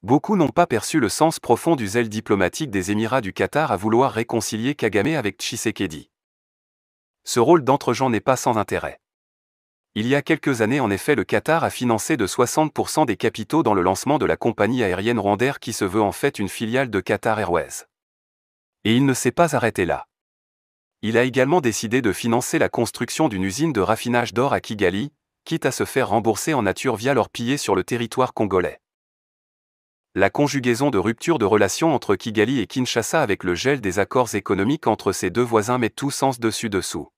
Beaucoup n'ont pas perçu le sens profond du zèle diplomatique des Émirats du Qatar à vouloir réconcilier Kagame avec Tshisekedi. Ce rôle d'entre-gens n'est pas sans intérêt. Il y a quelques années en effet le Qatar a financé de 60% des capitaux dans le lancement de la compagnie aérienne Rwandair qui se veut en fait une filiale de Qatar Airways. Et il ne s'est pas arrêté là. Il a également décidé de financer la construction d'une usine de raffinage d'or à Kigali, quitte à se faire rembourser en nature via l'or pillé sur le territoire congolais. La conjugaison de rupture de relations entre Kigali et Kinshasa avec le gel des accords économiques entre ses deux voisins met tout sens dessus-dessous.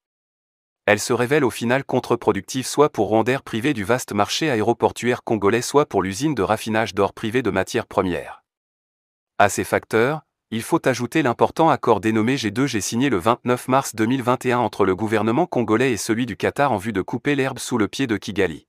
Elle se révèle au final contre-productive soit pour Rwandair privé du vaste marché aéroportuaire congolais soit pour l'usine de raffinage d'or privée de matières premières. À ces facteurs, il faut ajouter l'important accord dénommé G2G signé le 29 mars 2021 entre le gouvernement congolais et celui du Qatar en vue de couper l'herbe sous le pied de Kigali.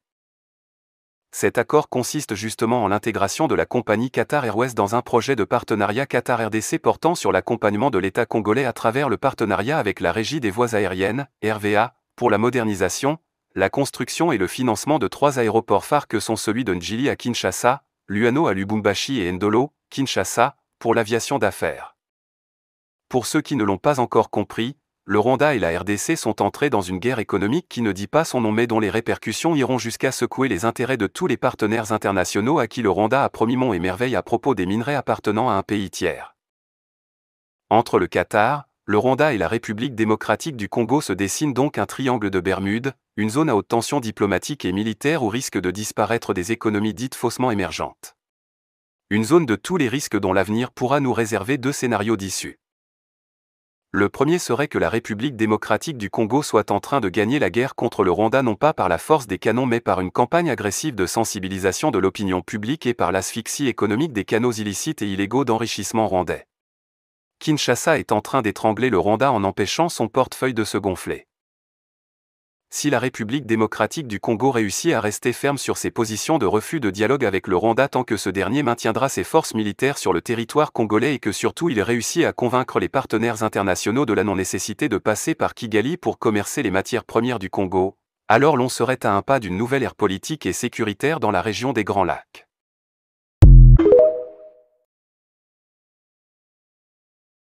Cet accord consiste justement en l'intégration de la compagnie Qatar Airways dans un projet de partenariat Qatar-RDC portant sur l'accompagnement de l'État congolais à travers le partenariat avec la Régie des voies aériennes, RVA, pour la modernisation, la construction et le financement de 3 aéroports phares que sont celui de Njili à Kinshasa, Luano à Lubumbashi et Ndolo, Kinshasa, pour l'aviation d'affaires. Pour ceux qui ne l'ont pas encore compris, le Rwanda et la RDC sont entrés dans une guerre économique qui ne dit pas son nom mais dont les répercussions iront jusqu'à secouer les intérêts de tous les partenaires internationaux à qui le Rwanda a promis monts et merveilles à propos des minerais appartenant à un pays tiers. Entre le Qatar, le Rwanda et la République démocratique du Congo se dessine donc un triangle de Bermude, une zone à haute tension diplomatique et militaire où risquent de disparaître des économies dites faussement émergentes. Une zone de tous les risques dont l'avenir pourra nous réserver 2 scénarios d'issue. Le premier serait que la République démocratique du Congo soit en train de gagner la guerre contre le Rwanda non pas par la force des canons mais par une campagne agressive de sensibilisation de l'opinion publique et par l'asphyxie économique des canaux illicites et illégaux d'enrichissement rwandais. Kinshasa est en train d'étrangler le Rwanda en empêchant son portefeuille de se gonfler. Si la République démocratique du Congo réussit à rester ferme sur ses positions de refus de dialogue avec le Rwanda tant que ce dernier maintiendra ses forces militaires sur le territoire congolais et que surtout il réussit à convaincre les partenaires internationaux de la non-nécessité de passer par Kigali pour commercer les matières premières du Congo, alors l'on serait à un pas d'une nouvelle ère politique et sécuritaire dans la région des Grands Lacs.